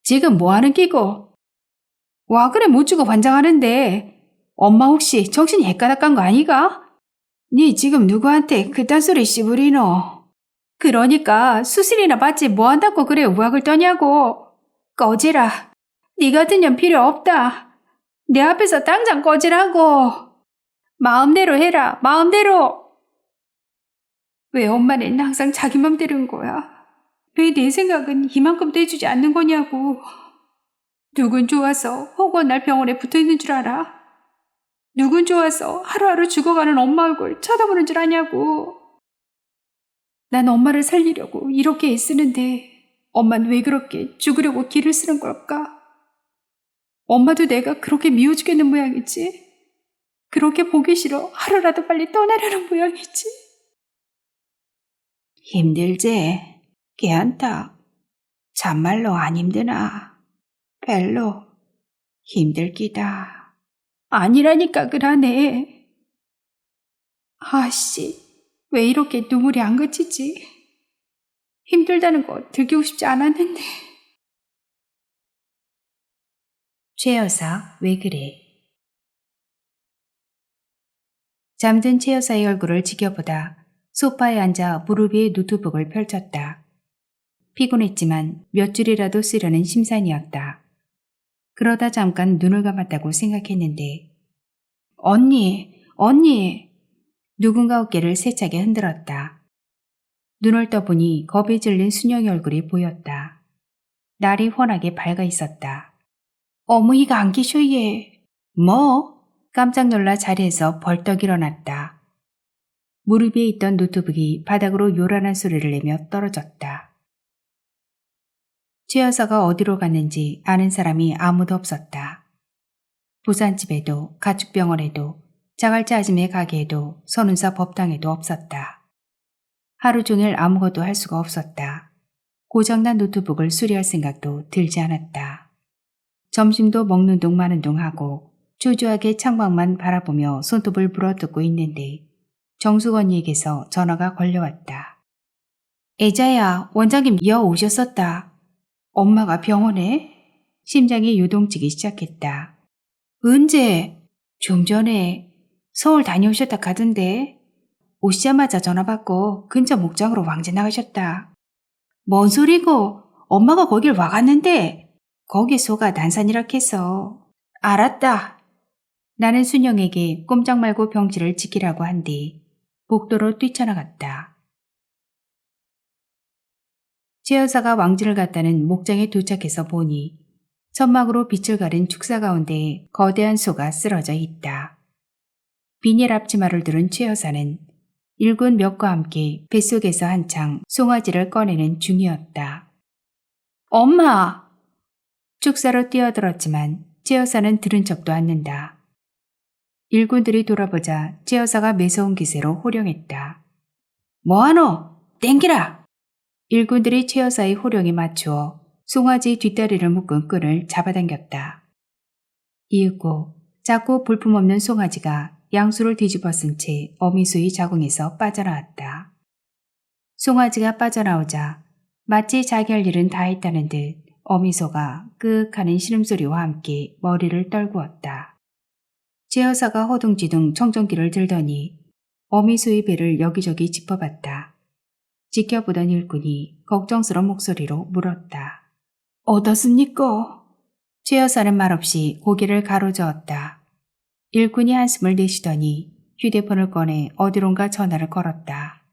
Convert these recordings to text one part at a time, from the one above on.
지금 뭐 하는 끼고? 와 그래 못 주고 환장하는데 엄마 혹시 정신이 헷가닥 간 거 아니가? 니 지금 누구한테 그딴 소리 씨부리노? 그러니까 수술이나 받지 뭐 한다고 그래 우악을 떠냐고. 꺼지라. 니 같은 년 필요 없다. 내 앞에서 당장 꺼지라고. 마음대로 해라 마음대로. 왜 엄마는 항상 자기 맘대로인 거야? 왜 내 생각은 이만큼도 해주지 않는 거냐고. 누군 좋아서 허구한 날 병원에 붙어있는 줄 알아? 누군 좋아서 하루하루 죽어가는 엄마 얼굴 쳐다보는 줄 아냐고. 난 엄마를 살리려고 이렇게 애쓰는데 엄마는 왜 그렇게 죽으려고 기를 쓰는 걸까? 엄마도 내가 그렇게 미워 죽겠는 모양이지. 그렇게 보기 싫어 하루라도 빨리 떠나려는 모양이지. 힘들지? 걔한타. 참말로 안 힘드나? 별로 힘들 끼다. 아니라니까 그러네. 아씨, 왜 이렇게 눈물이 안 그치지? 힘들다는 거 들키고 싶지 않았는데. 최 여사, 왜 그래? 잠든 최 여사의 얼굴을 지켜보다 소파에 앉아 무릎 위에 노트북을 펼쳤다. 피곤했지만 몇 줄이라도 쓰려는 심산이었다. 그러다 잠깐 눈을 감았다고 생각했는데 언니! 누군가 어깨를 세차게 흔들었다. 눈을 떠보니 겁에 질린 순영의 얼굴이 보였다. 날이 환하게 밝아 있었다. 어머니가 안 계셔 얘. 뭐? 깜짝 놀라 자리에서 벌떡 일어났다. 무릎 위에 있던 노트북이 바닥으로 요란한 소리를 내며 떨어졌다. 최 여사가 어디로 갔는지 아는 사람이 아무도 없었다. 부산집에도 가축병원에도 자갈치 아줌의 가게에도 선운사 법당에도 없었다. 하루 종일 아무것도 할 수가 없었다. 고장난 노트북을 수리할 생각도 들지 않았다. 점심도 먹는 둥 마는 둥 하고 초조하게 창밖만 바라보며 손톱을 물어뜯고 있는데 정숙 언니에게서 전화가 걸려왔다. 애자야, 원장님 이어 오셨었다. 엄마가 병원에? 심장이 요동치기 시작했다. 언제? 좀 전에 서울 다녀오셨다 가던데 오시자마자 전화 받고 근처 목장으로 왕래 나가셨다. 뭔 소리고? 엄마가 거길 와갔는데 거기 소가 난산이라해서. 알았다. 나는 순영에게 꼼짝 말고 병실을 지키라고 한 뒤 복도로 뛰쳐나갔다. 최 여사가 왕진을 갔다는 목장에 도착해서 보니 천막으로 빛을 가린 축사 가운데 거대한 소가 쓰러져 있다. 비닐 앞치마를 두른 최 여사는 일군 멱과 함께 뱃속에서 한창 송아지를 꺼내는 중이었다. 엄마! 축사로 뛰어들었지만 최 여사는 들은 척도 않는다. 일군들이 돌아보자 최 여사가 매서운 기세로 호령했다. 뭐하노? 땡기라! 일군들이 최 여사의 호령에 맞추어 송아지 뒷다리를 묶은 끈을 잡아당겼다. 이윽고 작고 볼품없는 송아지가 양수를 뒤집어 쓴 채 어미소의 자궁에서 빠져나왔다. 송아지가 빠져나오자 마치 자기 할 일은 다 했다는 듯 어미소가 끄윽하는 신음소리와 함께 머리를 떨구었다. 최 여사가 허둥지둥 청정기를 들더니 어미소의 배를 여기저기 짚어봤다. 지켜보던 일꾼이 걱정스러운 목소리로 물었다. 어떻습니까? 최 여사는 말없이 고개를 가로저었다. 일꾼이 한숨을 내쉬더니 휴대폰을 꺼내 어디론가 전화를 걸었다.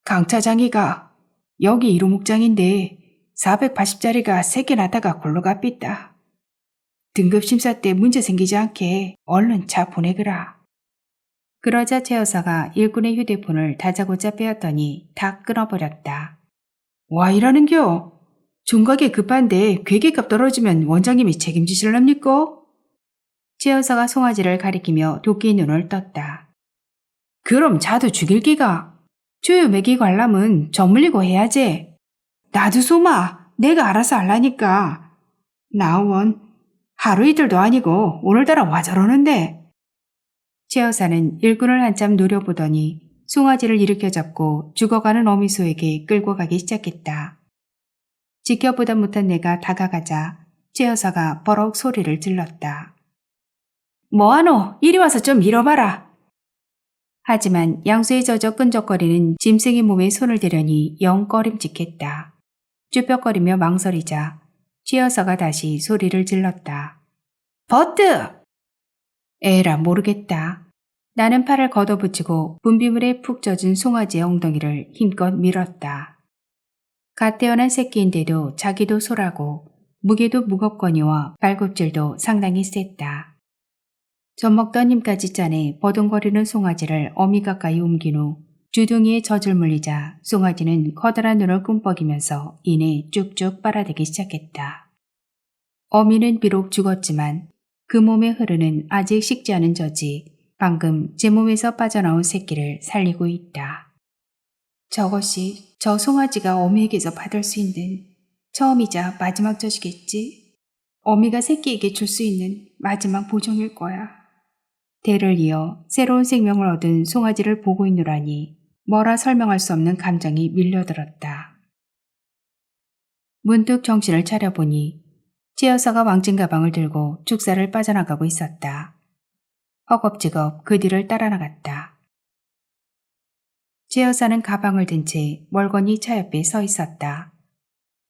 강 차장이가 여기 1호 목장인데 480짜리가 3개 나다가 골로 갚있다. 등급심사 때 문제 생기지 않게 얼른 차 보내거라. 그러자 최 여사가 일꾼의 휴대폰을 다짜고짜 빼었더니 다 끊어버렸다. 와 이러는겨? 종각에 급한데 괴계값 떨어지면 원장님이 책임지실랍니까? 최 여사가 송아지를 가리키며 도끼 눈을 떴다. 그럼 자도 죽일 기가. 조요 먹이고 하려면 정 물리고 해야지. 나도 소마 내가 알아서 할라니까. 나원 하루 이틀도 아니고 오늘따라 와 저러는데. 최 여사는 일꾼을 한참 노려보더니 송아지를 일으켜 잡고 죽어가는 어미소에게 끌고 가기 시작했다. 지켜보다 못한 내가 다가가자 최 여사가 버럭 소리를 질렀다. 뭐하노? 이리 와서 좀 밀어봐라. 하지만 양수에 젖어 끈적거리는 짐승의 몸에 손을 대려니 영 꺼림직했다. 쭈뼛거리며 망설이자 최 여사가 다시 소리를 질렀다. 버트! 에라 모르겠다. 나는 팔을 걷어붙이고 분비물에 푹 젖은 송아지의 엉덩이를 힘껏 밀었다. 갓 태어난 새끼인데도 자기도 소라고 무게도 무겁거니와 발굽질도 상당히 셌다. 젖먹던 힘까지 짜내 버둥거리는 송아지를 어미 가까이 옮긴 후 주둥이에 젖을 물리자 송아지는 커다란 눈을 꿈뻑이면서 이내 쭉쭉 빨아대기 시작했다. 어미는 비록 죽었지만 그 몸에 흐르는 아직 식지 않은 젖이 방금 제 몸에서 빠져나온 새끼를 살리고 있다. 저것이 저 송아지가 어미에게서 받을 수 있는 처음이자 마지막 젖이겠지? 어미가 새끼에게 줄 수 있는 마지막 보정일 거야. 대를 이어 새로운 생명을 얻은 송아지를 보고 있노라니 뭐라 설명할 수 없는 감정이 밀려들었다. 문득 정신을 차려보니 최 여사가 왕진 가방을 들고 축사를 빠져나가고 있었다. 허겁지겁 그 뒤를 따라 나갔다. 최 여사는 가방을 든 채 멀거니 차 옆에 서 있었다.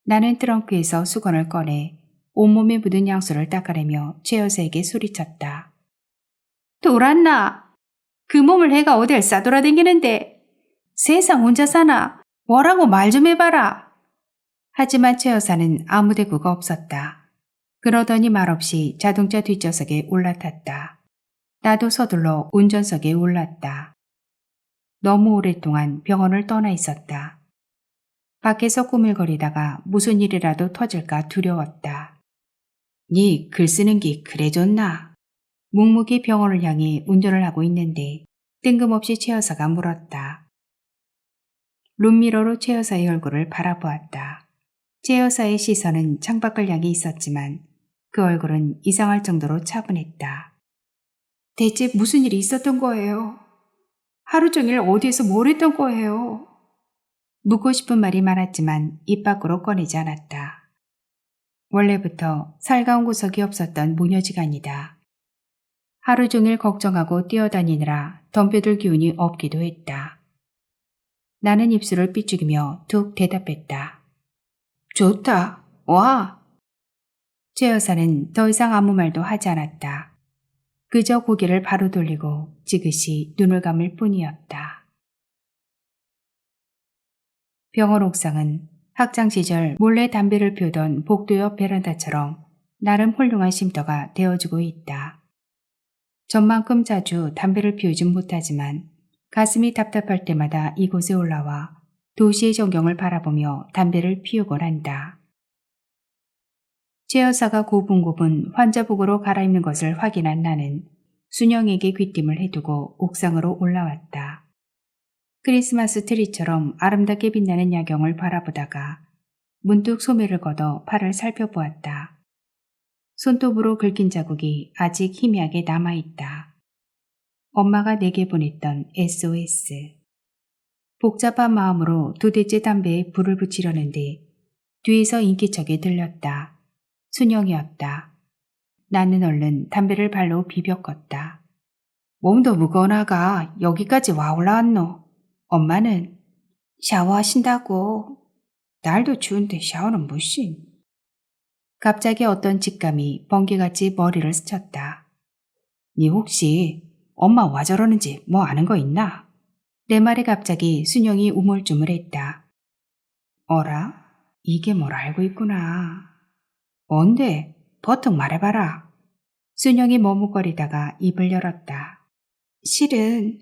나는 트렁크에서 수건을 꺼내 온몸에 묻은 양수를 닦아내며 최 여사에게 소리쳤다. 돌았나? 그 몸을 해가 어딜 싸돌아다니는데 세상 혼자 사나? 뭐라고 말 좀 해봐라. 하지만 최 여사는 아무 대꾸가 없었다. 그러더니 말없이 자동차 뒷좌석에 올라탔다. 나도 서둘러 운전석에 올랐다. 너무 오랫동안 병원을 떠나 있었다. 밖에서 꾸물거리다가 무슨 일이라도 터질까 두려웠다. 니 글 쓰는 게 그래 좋나? 묵묵히 병원을 향해 운전을 하고 있는데 뜬금없이 최 여사가 물었다. 룸미러로 최 여사의 얼굴을 바라보았다. 최 여사의 시선은 창밖을 향해 있었지만 그 얼굴은 이상할 정도로 차분했다. 대체 무슨 일이 있었던 거예요? 하루 종일 어디에서 뭘 했던 거예요? 묻고 싶은 말이 많았지만 입 밖으로 꺼내지 않았다. 원래부터 살가운 구석이 없었던 모녀지간이다. 하루 종일 걱정하고 뛰어다니느라 덤벼들 기운이 없기도 했다. 나는 입술을 삐죽이며 툭 대답했다. 좋다. 와. 최 여사는 더 이상 아무 말도 하지 않았다. 그저 고개를 바로 돌리고 지그시 눈을 감을 뿐이었다. 병원 옥상은 학창시절 몰래 담배를 피우던 복도 옆 베란다처럼 나름 훌륭한 쉼터가 되어주고 있다. 전만큼 자주 담배를 피우진 못하지만 가슴이 답답할 때마다 이곳에 올라와 도시의 전경을 바라보며 담배를 피우곤 한다. 최 여사가 고분고분 환자복으로 갈아입는 것을 확인한 나는 순영에게 귀띔을 해두고 옥상으로 올라왔다. 크리스마스 트리처럼 아름답게 빛나는 야경을 바라보다가 문득 소매를 걷어 팔을 살펴보았다. 손톱으로 긁힌 자국이 아직 희미하게 남아있다. 엄마가 내게 보냈던 SOS. 복잡한 마음으로 도대체 담배에 불을 붙이려는데 뒤에서 인기척이 들렸다. 순영이었다. 나는 얼른 담배를 발로 비벼 껐다. 몸도 무거워나가 여기까지 와 올라왔노. 엄마는 샤워하신다고. 날도 추운데 샤워는 무슨. 갑자기 어떤 직감이 번개같이 머리를 스쳤다. 니 혹시 엄마 와 저러는지 뭐 아는 거 있나? 내 말에 갑자기 순영이 우물쭈물했다. 어라? 이게 뭘 알고 있구나. 뭔데? 버뜩 말해봐라. 순영이 머뭇거리다가 입을 열었다. 실은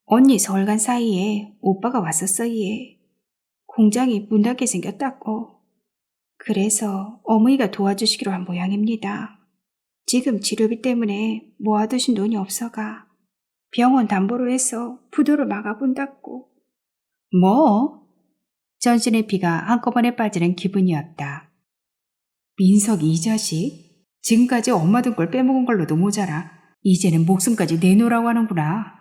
언니 서울 간 사이에 오빠가 왔었어 얘. 공장이 문 닫게 생겼다고. 그래서 어머니가 도와주시기로 한 모양입니다. 지금 치료비 때문에 모아두신 돈이 없어가 병원 담보로 해서 부도를 막아본다고. 뭐? 전신의 피가 한꺼번에 빠지는 기분이었다. 민석이 이 자식? 지금까지 엄마 등골 빼먹은 걸로도 모자라 이제는 목숨까지 내놓으라고 하는구나.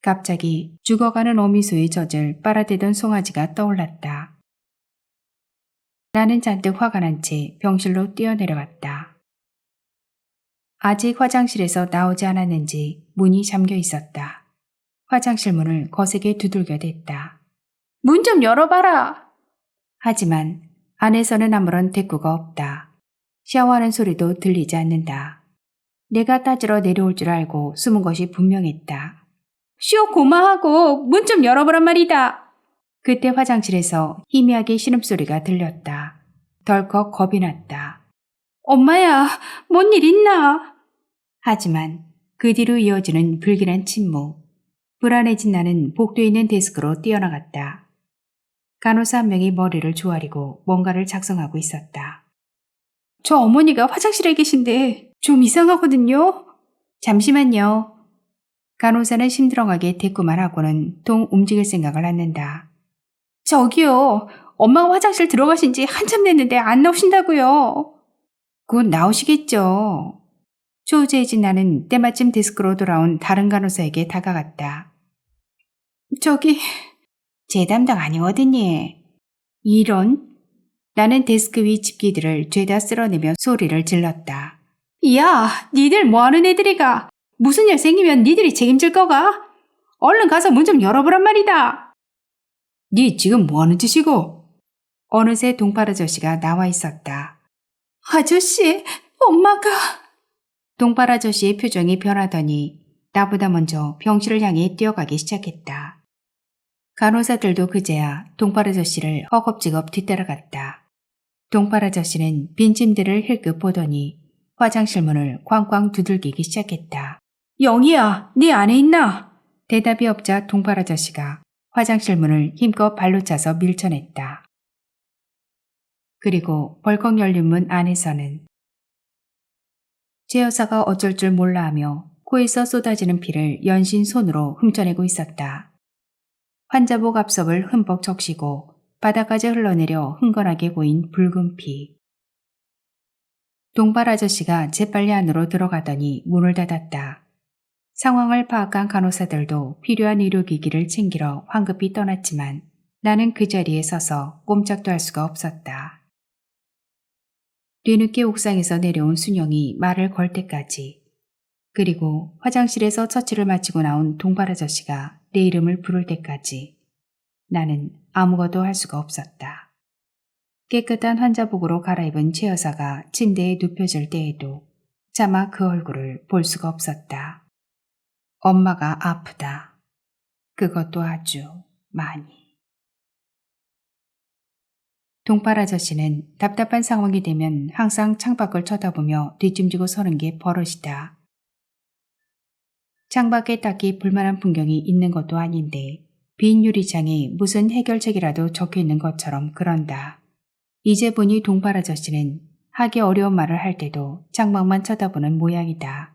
갑자기 죽어가는 어미소의 젖을 빨아대던 송아지가 떠올랐다. 나는 잔뜩 화가 난 채 병실로 뛰어내려갔다. 아직 화장실에서 나오지 않았는지 문이 잠겨 있었다. 화장실 문을 거세게 두들겨 댔다. 문 좀 열어봐라! 하지만 안에서는 아무런 대꾸가 없다. 샤워하는 소리도 들리지 않는다. 내가 따지러 내려올 줄 알고 숨은 것이 분명했다. 쉬어 고마하고 문 좀 열어보란 말이다. 그때 화장실에서 희미하게 신음소리가 들렸다. 덜컥 겁이 났다. 엄마야, 뭔 일 있나? 하지만 그 뒤로 이어지는 불길한 침묵. 불안해진 나는 복도에 있는 데스크로 뛰어나갔다. 간호사 한 명이 머리를 조아리고 뭔가를 작성하고 있었다. 저 어머니가 화장실에 계신데 좀 이상하거든요. 잠시만요. 간호사는 심드렁하게 대꾸만 하고는 통 움직일 생각을 않는다. 저기요. 엄마가 화장실 들어가신 지 한참 됐는데 안 나오신다고요. 곧 나오시겠죠. 초조해진 나는 때마침 데스크로 돌아온 다른 간호사에게 다가갔다. 저기 제 담당 아니거든요. 이런? 나는 데스크 위 집기들을 죄다 쓸어내며 소리를 질렀다. 야, 니들 뭐하는 애들이가? 무슨 일 생기면 니들이 책임질 거가? 얼른 가서 문 좀 열어보란 말이다. 니 지금 뭐하는 짓이고? 어느새 동팔 아저씨가 나와 있었다. 아저씨, 엄마가... 동팔 아저씨의 표정이 변하더니 나보다 먼저 병실을 향해 뛰어가기 시작했다. 간호사들도 그제야 동팔 아저씨를 허겁지겁 뒤따라갔다. 동팔 아저씨는 빈 침대를 힐끗 보더니 화장실 문을 쾅쾅 두들기기 시작했다. 영희야, 네 안에 있나? 대답이 없자 동팔 아저씨가 화장실 문을 힘껏 발로 차서 밀쳐냈다. 그리고 벌컥 열린 문 안에서는 최 여사가 어쩔 줄 몰라 하며 코에서 쏟아지는 피를 연신 손으로 훔쳐내고 있었다. 환자복 앞섭을 흠뻑 적시고 바닥까지 흘러내려 흥건하게 고인 붉은 피. 동발 아저씨가 재빨리 안으로 들어가더니 문을 닫았다. 상황을 파악한 간호사들도 필요한 의료기기를 챙기러 황급히 떠났지만 나는 그 자리에 서서 꼼짝도 할 수가 없었다. 뒤늦게 옥상에서 내려온 순영이 말을 걸 때까지, 그리고 화장실에서 처치를 마치고 나온 동발 아저씨가 내 이름을 부를 때까지 나는 아무것도 할 수가 없었다. 깨끗한 환자복으로 갈아입은 최 여사가 침대에 눕혀질 때에도 차마 그 얼굴을 볼 수가 없었다. 엄마가 아프다. 그것도 아주 많이. 동팔 아저씨는 답답한 상황이 되면 항상 창밖을 쳐다보며 뒷짐지고 서는 게 버릇이다. 창밖에 딱히 볼만한 풍경이 있는 것도 아닌데 빈 유리창에 무슨 해결책이라도 적혀있는 것처럼 그런다. 이제 보니 동팔 아저씨는 하기 어려운 말을 할 때도 창밖만 쳐다보는 모양이다.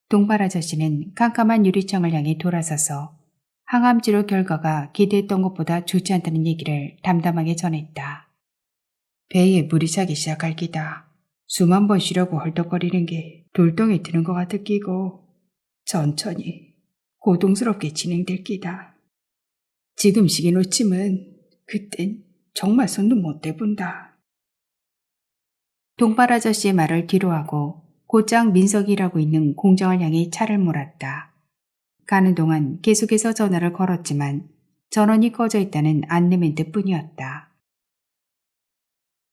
동팔 아저씨는 캄캄한 유리창을 향해 돌아서서 항암치료 결과가 기대했던 것보다 좋지 않다는 얘기를 담담하게 전했다. 배에 물이 차기 시작할 기다. 숨 한 번 쉬려고 헐떡거리는 게 돌덩이 드는 것 같을 끼고 천천히 고통스럽게 진행될 끼다. 지금 시기 놓치면 그땐 정말 손도 못 대본다. 동팔 아저씨의 말을 뒤로하고 곧장 민석이 일하고 있는 공장을 향해 차를 몰았다. 가는 동안 계속해서 전화를 걸었지만 전원이 꺼져 있다는 안내멘트 뿐이었다.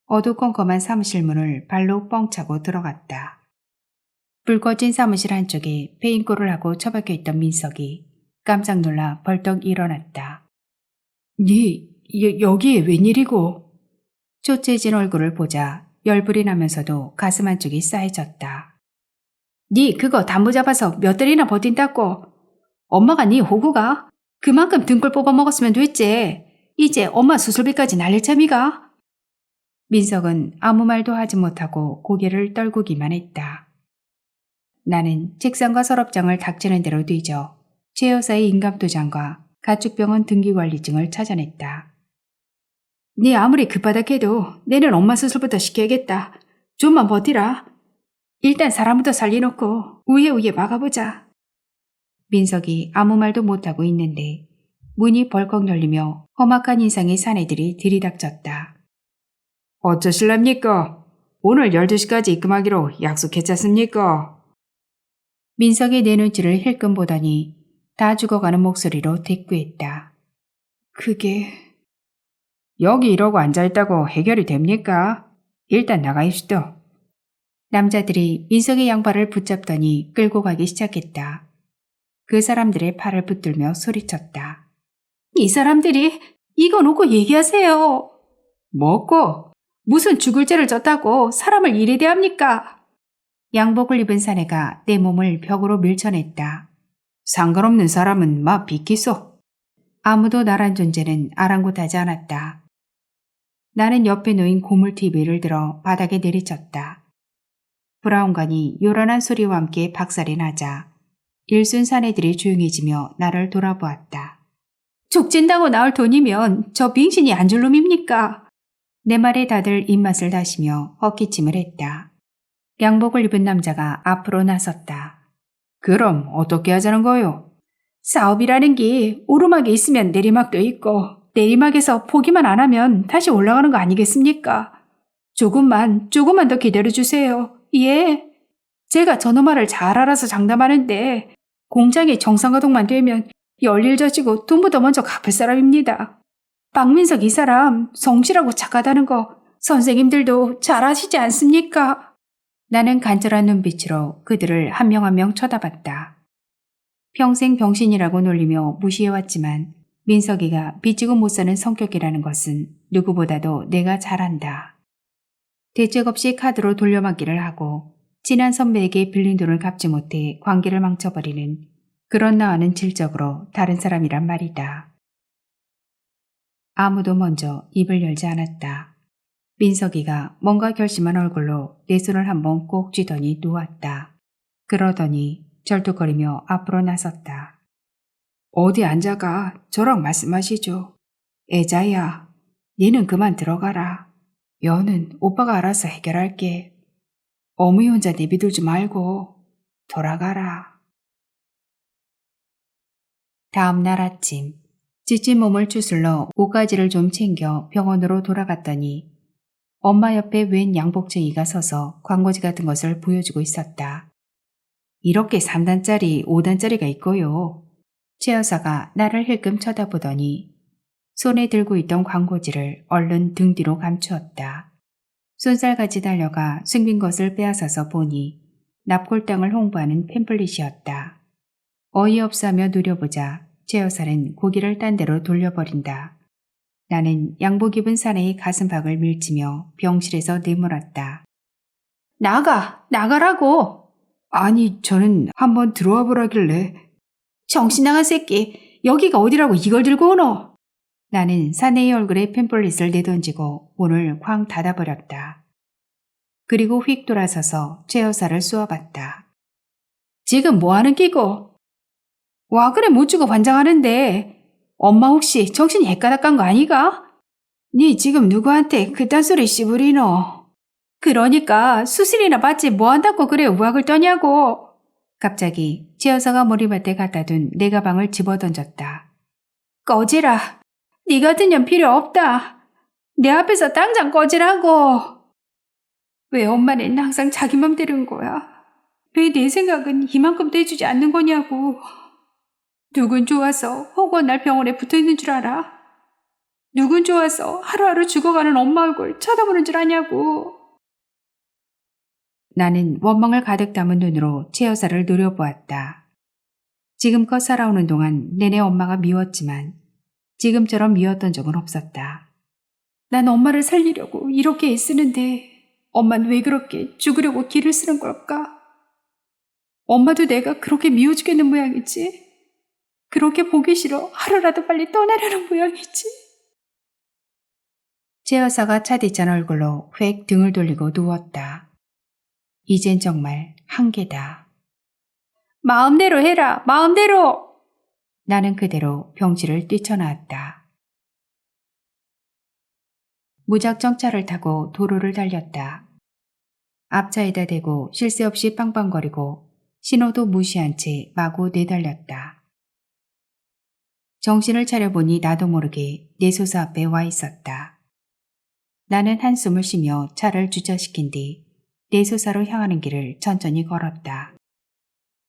어두컴컴한 사무실 문을 발로 뻥 차고 들어갔다. 불 꺼진 사무실 한쪽에 페인콜을 하고 처박혀 있던 민석이 깜짝 놀라 벌떡 일어났다. 여기에 웬일이고? 초췌해진 얼굴을 보자 열불이 나면서도 가슴 한쪽이 싸해졌다. 니 그거 담보 잡아서 몇 달이나 버틴다고. 엄마가 니 호구가? 그만큼 등골 뽑아 먹었으면 됐지. 이제 엄마 수술비까지 날릴 참이가? 민석은 아무 말도 하지 못하고 고개를 떨구기만 했다. 나는 책상과 서랍장을 닥치는 대로 뒤져 최 여사의 인감도장과 가축병원 등기관리증을 찾아냈다. 네 아무리 급하다해도 내는 엄마 수술부터 시켜야겠다. 좀만 버티라. 일단 사람부터 살려놓고 우예우예 막아보자. 민석이 아무 말도 못하고 있는데 문이 벌컥 열리며 험악한 인상의 사내들이 들이닥쳤다. 어쩌실랍니까? 오늘 12시까지 입금하기로 약속했지 않습니까? 민석이 내 눈치를 힐끔 보더니 다 죽어가는 목소리로 대꾸했다. 그게... 여기 이러고 앉아있다고 해결이 됩니까? 일단 나가입시다. 남자들이 민석의 양발을 붙잡더니 끌고 가기 시작했다. 그 사람들의 팔을 붙들며 소리쳤다. 이 사람들이 이거 놓고 얘기하세요. 뭐고? 무슨 죽을 죄를 졌다고 사람을 이래 대합니까? 양복을 입은 사내가 내 몸을 벽으로 밀쳐냈다. 상관없는 사람은 막 비키소. 아무도 나란 존재는 아랑곳하지 않았다. 나는 옆에 놓인 고물 TV를 들어 바닥에 내리쳤다. 브라운관이 요란한 소리와 함께 박살이 나자 일순 사내들이 조용해지며 나를 돌아보았다. 족진다고 나올 돈이면 저 빙신이 안 줄 놈입니까? 내 말에 다들 입맛을 다시며 헛기침을 했다. 양복을 입은 남자가 앞으로 나섰다. 그럼 어떻게 하자는 거요? 사업이라는 게 오르막에 있으면 내리막도 있고 내리막에서 포기만 안 하면 다시 올라가는 거 아니겠습니까? 조금만 더 기다려주세요. 예. 제가 저놈 말을 잘 알아서 장담하는데 공장이 정상가동만 되면 열일 져지고 돈보다 먼저 갚을 사람입니다. 박민석 이 사람 성실하고 착하다는 거 선생님들도 잘 아시지 않습니까? 나는 간절한 눈빛으로 그들을 한 명 한 명 쳐다봤다. 평생 병신이라고 놀리며 무시해왔지만 민석이가 빚지고 못 사는 성격이라는 것은 누구보다도 내가 잘 안다. 대책 없이 카드로 돌려막기를 하고 친한 선배에게 빌린 돈을 갚지 못해 관계를 망쳐버리는 그런 나와는 질적으로 다른 사람이란 말이다. 아무도 먼저 입을 열지 않았다. 민석이가 뭔가 결심한 얼굴로 내 손을 한번 꼭 쥐더니 누웠다. 그러더니 절뚝거리며 앞으로 나섰다. 어디 앉아가 저랑 말씀하시죠. 애자야, 니는 그만 들어가라. 여는 오빠가 알아서 해결할게. 어머니 혼자 내비두지 말고 돌아가라. 다음 날 아침 지친 몸을 추슬러 옷가지를 좀 챙겨 병원으로 돌아갔더니 엄마 옆에 웬 양복쟁이가 서서 광고지 같은 것을 보여주고 있었다. 이렇게 3단짜리, 5단짜리가 있고요. 최 여사가 나를 힐끔 쳐다보더니 손에 들고 있던 광고지를 얼른 등 뒤로 감추었다. 손살같이 달려가 숨긴 것을 빼앗아서 보니 납골당을 홍보하는 팸플릿이었다. 어이없어하며 누려보자 최 여사는 고기를 딴 데로 돌려버린다. 나는 양복 입은 사내의 가슴팍을 밀치며 병실에서 내몰았다. 나가라고! 아니, 저는 한번 들어와 보라길래. 정신 나간 새끼, 여기가 어디라고 이걸 들고 오노? 나는 사내의 얼굴에 팸플릿을 내던지고 문을 쾅 닫아버렸다. 그리고 휙 돌아서서 최 여사를 쏘아봤다. 지금 뭐하는 끼고? 와 그래 못 주고 반장하는데 엄마 혹시 정신이 헷가닥 간 거 아니가? 니 지금 누구한테 그딴 소리 씨부리노? 그러니까 수술이나 받지 뭐한다고 그래 우악을 떠냐고. 갑자기 최 여사가 머리맡에 갖다 둔 내 가방을 집어던졌다. 꺼지라. 니 같은 년 필요 없다. 내 앞에서 당장 꺼지라고. 왜 엄마는 항상 자기 맘대로인 거야? 왜 내 생각은 이만큼도 해주지 않는 거냐고. 누군 좋아서 허구한 날 병원에 붙어있는 줄 알아? 누군 좋아서 하루하루 죽어가는 엄마 얼굴 쳐다보는 줄 아냐고. 나는 원망을 가득 담은 눈으로 최 여사를 노려보았다. 지금껏 살아오는 동안 내내 엄마가 미웠지만 지금처럼 미웠던 적은 없었다. 난 엄마를 살리려고 이렇게 애쓰는데 엄마는 왜 그렇게 죽으려고 기를 쓰는 걸까? 엄마도 내가 그렇게 미워 죽겠는 모양이지? 그렇게 보기 싫어 하루라도 빨리 떠나려는 모양이지? 최 여사가 차디찬 얼굴로 휙 등을 돌리고 누웠다. 이젠 정말 한계다. 마음대로 해라, 마음대로! 나는 그대로 병실을 뛰쳐나왔다. 무작정 차를 타고 도로를 달렸다. 앞차에다 대고 쉴 새 없이 빵빵거리고 신호도 무시한 채 마구 내달렸다. 정신을 차려보니 나도 모르게 내 소사 앞에 와 있었다. 나는 한숨을 쉬며 차를 주차시킨 뒤 내소사로 향하는 길을 천천히 걸었다.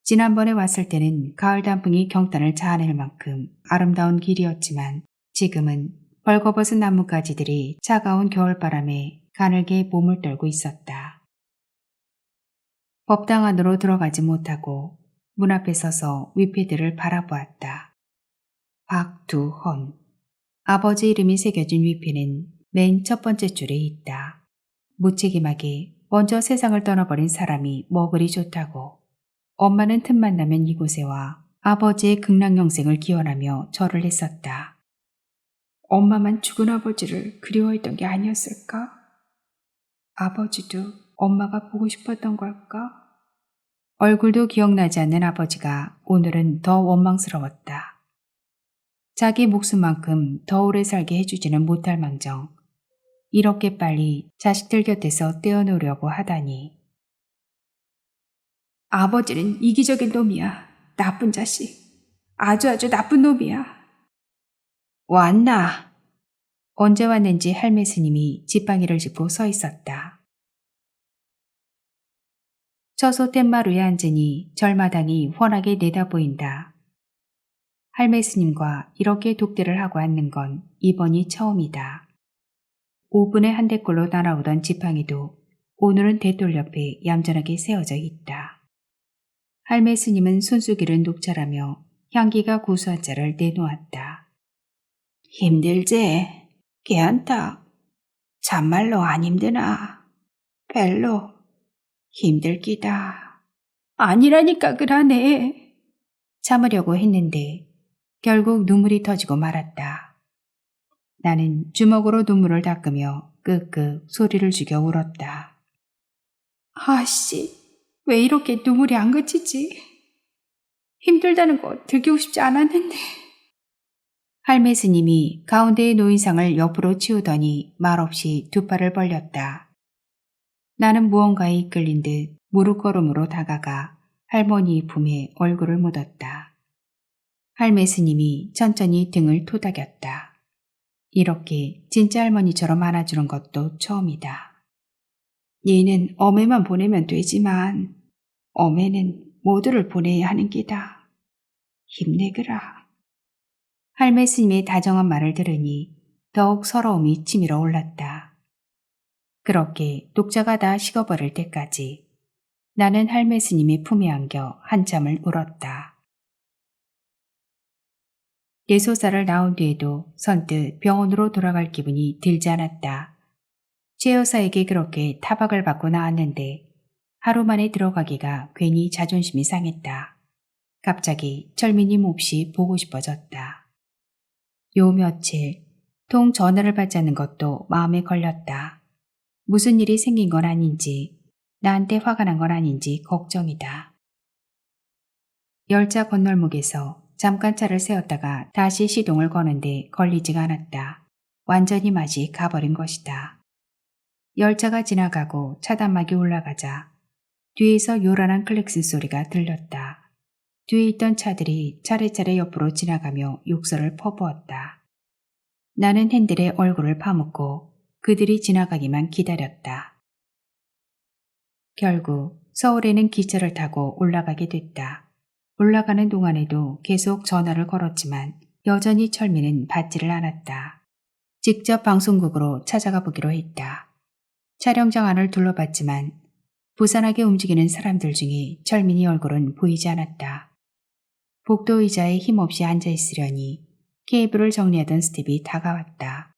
지난번에 왔을 때는 가을 단풍이 경단을 자아낼 만큼 아름다운 길이었지만 지금은 벌거벗은 나뭇가지들이 차가운 겨울바람에 가늘게 몸을 떨고 있었다. 법당 안으로 들어가지 못하고 문 앞에 서서 위패들을 바라보았다. 박두헌. 아버지 이름이 새겨진 위패는 맨 첫 번째 줄에 있다. 무책임하게 먼저 세상을 떠나버린 사람이 뭐 그리 좋다고. 엄마는 틈만 나면 이곳에 와 아버지의 극락영생을 기원하며 절을 했었다. 엄마만 죽은 아버지를 그리워했던 게 아니었을까? 아버지도 엄마가 보고 싶었던 걸까? 얼굴도 기억나지 않는 아버지가 오늘은 더 원망스러웠다. 자기 목숨만큼 더 오래 살게 해주지는 못할 망정 이렇게 빨리 자식들 곁에서 떼어놓으려고 하다니. 아버지는 이기적인 놈이야. 나쁜 자식. 아주 나쁜 놈이야. 왔나? 언제 왔는지 할매 스님이 지팡이를 짚고 서 있었다. 처소텐마루에 앉으니 절마당이 훤하게 내다보인다. 할매 스님과 이렇게 독대를 하고 앉는 건 이번이 처음이다. 5분에 한 대꼴로 날아오던 지팡이도 오늘은 대돌 옆에 얌전하게 세워져 있다. 할매 스님은 손수기를 녹찰하며 향기가 고소한 차를 내놓았다. 힘들제? 괜찮다. 참말로 안 힘드나? 별로 힘들기다. 아니라니까 그러네. 참으려고 했는데 결국 눈물이 터지고 말았다. 나는 주먹으로 눈물을 닦으며 끄끄 소리를 죽여 울었다. 아씨, 왜 이렇게 눈물이 안 그치지? 힘들다는 거 들키고 싶지 않았는데. 할매 스님이 가운데의 노인상을 옆으로 치우더니 말없이 두 팔을 벌렸다. 나는 무언가에 이끌린 듯 무릎걸음으로 다가가 할머니 품에 얼굴을 묻었다. 할매 스님이 천천히 등을 토닥였다. 이렇게 진짜 할머니처럼 안아주는 것도 처음이다. 얘는 어매만 보내면 되지만 어매는 모두를 보내야 하는 기다. 힘내거라. 할매 스님의 다정한 말을 들으니 더욱 서러움이 치밀어 올랐다. 그렇게 독자가 다 식어버릴 때까지 나는 할매 스님의 품에 안겨 한참을 울었다. 예소사를 나온 뒤에도 선뜻 병원으로 돌아갈 기분이 들지 않았다. 최 여사에게 그렇게 타박을 받고 나왔는데 하루 만에 들어가기가 괜히 자존심이 상했다. 갑자기 철민이 몹시 보고 싶어졌다. 요 며칠 통 전화를 받지 않는 것도 마음에 걸렸다. 무슨 일이 생긴 건 아닌지 나한테 화가 난 건 아닌지 걱정이다. 열차 건널목에서 잠깐 차를 세웠다가 다시 시동을 거는데 걸리지가 않았다. 완전히 맛이 가버린 것이다. 열차가 지나가고 차단막이 올라가자 뒤에서 요란한 클렉슨 소리가 들렸다. 뒤에 있던 차들이 차례차례 옆으로 지나가며 욕설을 퍼부었다. 나는 핸들에 얼굴을 파묻고 그들이 지나가기만 기다렸다. 결국 서울에는 기차를 타고 올라가게 됐다. 올라가는 동안에도 계속 전화를 걸었지만 여전히 철민은 받지를 않았다. 직접 방송국으로 찾아가 보기로 했다. 촬영장 안을 둘러봤지만 부산하게 움직이는 사람들 중에 철민이 얼굴은 보이지 않았다. 복도 의자에 힘없이 앉아있으려니 케이블을 정리하던 스텝이 다가왔다.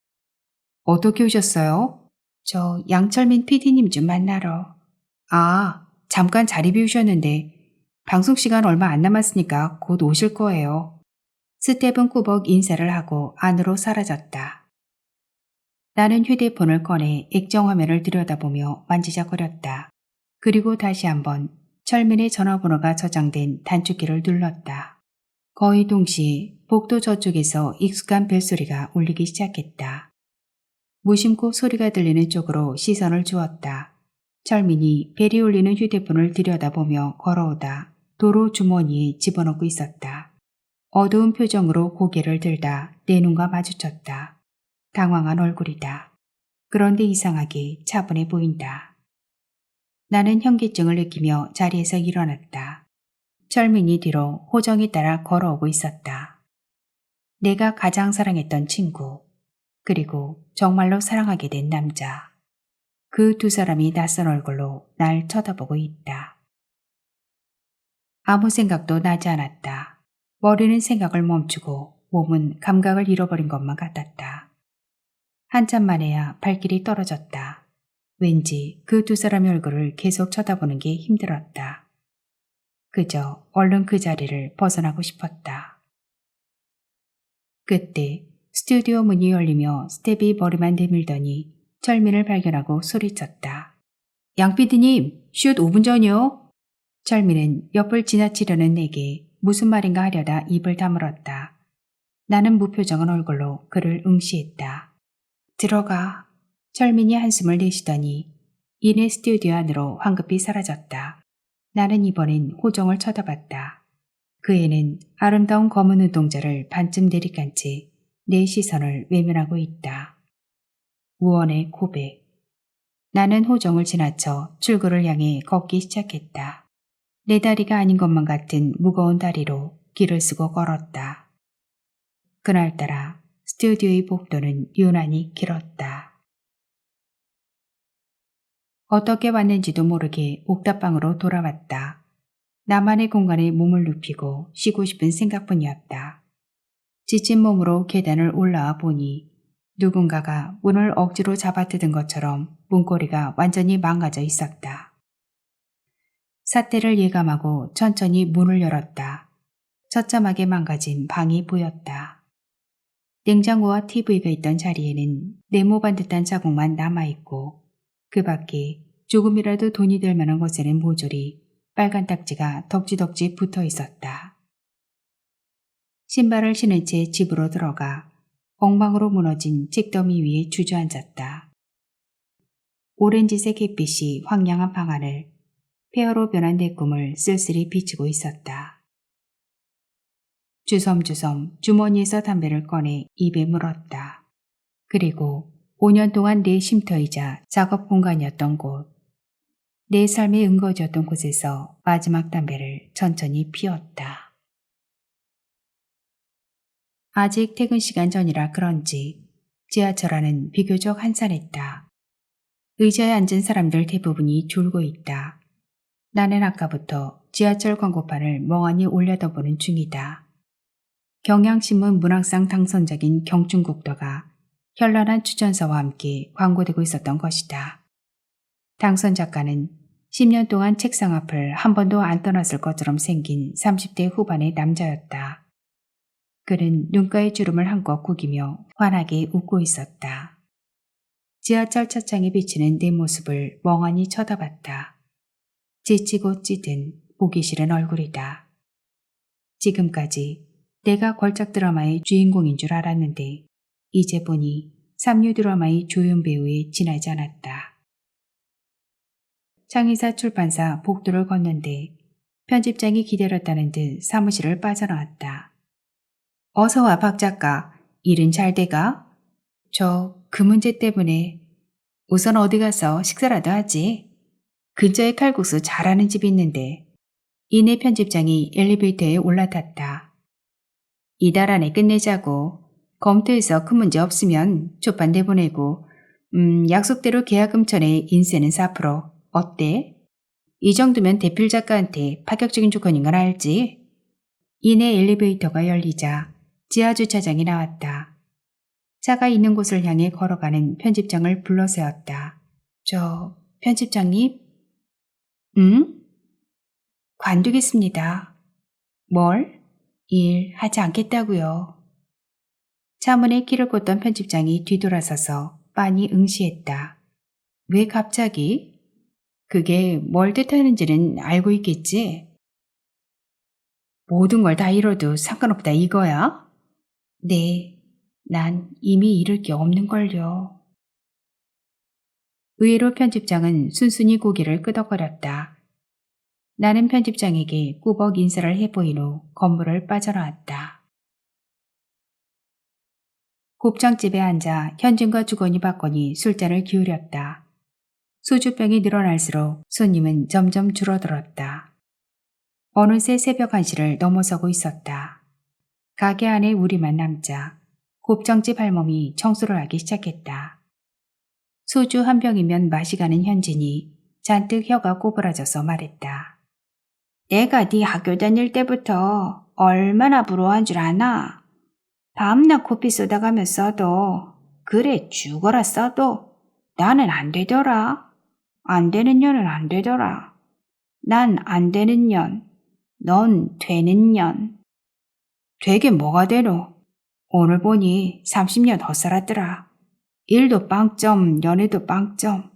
어떻게 오셨어요? 저 양철민 PD님 좀 만나러. 아, 잠깐 자리 비우셨는데 방송 시간 얼마 안 남았으니까 곧 오실 거예요. 스텝은 꾸벅 인사를 하고 안으로 사라졌다. 나는 휴대폰을 꺼내 액정 화면을 들여다보며 만지작거렸다. 그리고 다시 한번 철민의 전화번호가 저장된 단축키를 눌렀다. 거의 동시에 복도 저쪽에서 익숙한 벨소리가 울리기 시작했다. 무심코 소리가 들리는 쪽으로 시선을 주었다. 철민이 벨이 울리는 휴대폰을 들여다보며 걸어오다 도로 주머니에 집어넣고 있었다. 어두운 표정으로 고개를 들다 내 눈과 마주쳤다. 당황한 얼굴이다. 그런데 이상하게 차분해 보인다. 나는 현기증을 느끼며 자리에서 일어났다. 철민이 뒤로 호정이 따라 걸어오고 있었다. 내가 가장 사랑했던 친구, 그리고 정말로 사랑하게 된 남자. 그 두 사람이 낯선 얼굴로 날 쳐다보고 있다. 아무 생각도 나지 않았다. 머리는 생각을 멈추고 몸은 감각을 잃어버린 것만 같았다. 한참 만에야 발길이 떨어졌다. 왠지 그 두 사람의 얼굴을 계속 쳐다보는 게 힘들었다. 그저 얼른 그 자리를 벗어나고 싶었다. 그때 스튜디오 문이 열리며 스텝이 머리만 내밀더니 철민을 발견하고 소리쳤다. 양 PD님, 슛 5분 전이요. 철민은 옆을 지나치려는 내게 무슨 말인가 하려다 입을 다물었다. 나는 무표정한 얼굴로 그를 응시했다. 들어가. 철민이 한숨을 내쉬더니 이내 스튜디오 안으로 황급히 사라졌다. 나는 이번엔 호정을 쳐다봤다. 그 애는 아름다운 검은 눈동자를 반쯤 내리깐 채 내 시선을 외면하고 있다. 우원의 고백. 나는 호정을 지나쳐 출구를 향해 걷기 시작했다. 내 다리가 아닌 것만 같은 무거운 다리로 길을 쓰고 걸었다. 그날따라 스튜디오의 복도는 유난히 길었다. 어떻게 왔는지도 모르게 옥탑방으로 돌아왔다. 나만의 공간에 몸을 눕히고 쉬고 싶은 생각뿐이었다. 지친 몸으로 계단을 올라와 보니 누군가가 문을 억지로 잡아뜯은 것처럼 문고리가 완전히 망가져 있었다. 사태를 예감하고 천천히 문을 열었다. 처참하게 망가진 방이 보였다. 냉장고와 TV가 있던 자리에는 네모반 듯한 자국만 남아있고 그 밖에 조금이라도 돈이 될 만한 것에는 모조리 빨간 딱지가 덕지덕지 붙어 있었다. 신발을 신은 채 집으로 들어가 엉망으로 무너진 책더미 위에 주저앉았다. 오렌지색 햇빛이 황량한 방 안을 폐허로 변한 내 꿈을 쓸쓸히 비추고 있었다. 주섬주섬 주머니에서 담배를 꺼내 입에 물었다. 그리고 5년 동안 내 쉼터이자 작업 공간이었던 곳, 내 삶의 은거지였던 곳에서 마지막 담배를 천천히 피웠다. 아직 퇴근 시간 전이라 그런지 지하철 안은 비교적 한산했다. 의자에 앉은 사람들 대부분이 졸고 있다. 나는 아까부터 지하철 광고판을 멍하니 올려다보는 중이다. 경향신문 문학상 당선작인 경춘국도가 현란한 추천서와 함께 광고되고 있었던 것이다. 당선 작가는 10년 동안 책상 앞을 한 번도 안 떠났을 것처럼 생긴 30대 후반의 남자였다. 그는 눈가의 주름을 한껏 구기며 환하게 웃고 있었다. 지하철 차창에 비치는 내 모습을 멍하니 쳐다봤다. 지치고 찌든 보기 싫은 얼굴이다. 지금까지 내가 걸작 드라마의 주인공인 줄 알았는데 이제 보니 삼류 드라마의 조연 배우에 지나지 않았다. 창의사 출판사 복도를 걷는데 편집장이 기다렸다는 듯 사무실을 빠져나왔다. 어서와 박 작가. 일은 잘 돼가? 저 그 문제 때문에 우선 어디 가서 식사라도 하지. 근처에 칼국수 잘하는 집이 있는데. 이내 편집장이 엘리베이터에 올라탔다. 이달 안에 끝내자고. 검토해서 큰 문제 없으면 초판 내보내고 약속대로 계약금 전에 인세는 4%. 어때? 이 정도면 대필 작가한테 파격적인 조건인 건 알지? 이내 엘리베이터가 열리자 지하주차장이 나왔다. 차가 있는 곳을 향해 걸어가는 편집장을 불러세웠다. 저 편집장님? 응? 관두겠습니다. 뭘? 일 하지 않겠다고요. 차문에 키를 꽂던 편집장이 뒤돌아서서 빤히 응시했다. 왜 갑자기? 그게 뭘 뜻하는지는 알고 있겠지? 모든 걸 다 잃어도 상관없다 이거야? 네, 난 이미 잃을 게 없는걸요. 의외로 편집장은 순순히 고개를 끄덕거렸다. 나는 편집장에게 꾸벅 인사를 해보인 후 건물을 빠져나왔다. 곱창집에 앉아 현진과 주거니 받거니 술잔을 기울였다. 소주병이 늘어날수록 손님은 점점 줄어들었다. 어느새 새벽 1시를 넘어서고 있었다. 가게 안에 우리만 남자 곱창집 할멈이 청소를 하기 시작했다. 소주 한 병이면 맛이 가는 현진이 잔뜩 혀가 꼬부라져서 말했다. 내가 네 학교 다닐 때부터 얼마나 부러워한 줄 아나? 밤낮 코피 쏟아가며 써도 그래 죽어라 써도 나는 안 되더라. 안 되는 년은 안 되더라. 난 안 되는 년, 넌 되는 년. 되게 뭐가 되노? 오늘 보니 30년 헛살았더라. 일도 빵점, 연애도 빵점,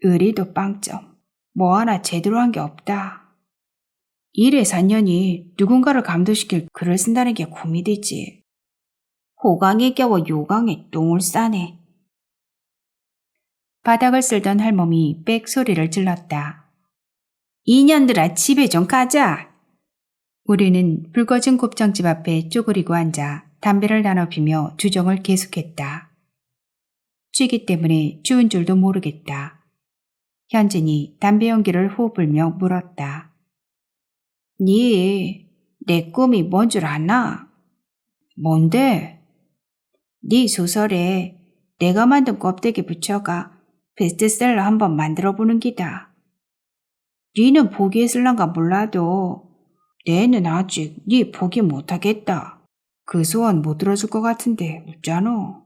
의리도 빵점. 뭐 하나 제대로 한 게 없다. 일에 산 년이 누군가를 감동시킬 글을 쓴다는 게 고민이 되지. 호강에 겨워 요강에 똥을 싸네. 바닥을 쓸던 할멈이 빽 소리를 질렀다. 이년들아 집에 좀 가자. 우리는 붉어진 곱창집 앞에 쪼그리고 앉아 담배를 나눠 피며 주정을 계속했다. 취기 때문에 추운 줄도 모르겠다. 현진이 담배 연기를 호 불며 물었다. 네 꿈이 뭔 줄 아나? 뭔데? 네 소설에 내가 만든 껍데기 붙여가 베스트셀러 한번 만들어보는 기다. 니는 포기했을란가 몰라도 내는 아직 니 포기 못하겠다. 그 소원 못 들어줄 것 같은데 웃잖아.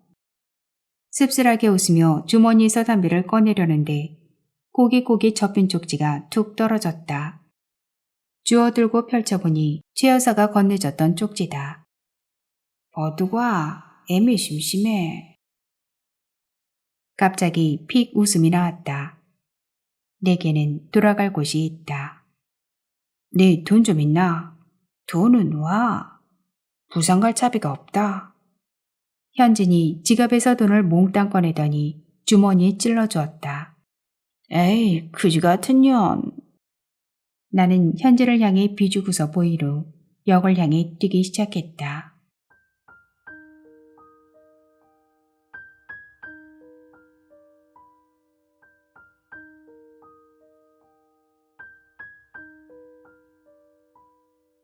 씁쓸하게 웃으며 주머니에서 담배를 꺼내려는데 고깃고깃 접힌 쪽지가 툭 떨어졌다. 주워들고 펼쳐보니 최 여사가 건네줬던 쪽지다. 버두가 애미 심심해. 갑자기 픽 웃음이 나왔다. 내게는 돌아갈 곳이 있다. 네 돈 좀 있나? 돈은 와. 부산 갈 차비가 없다. 현진이 지갑에서 돈을 몽땅 꺼내더니 주머니에 찔러주었다. 에이, 그지 같은 년. 나는 현진을 향해 비주고서 보이루 역을 향해 뛰기 시작했다.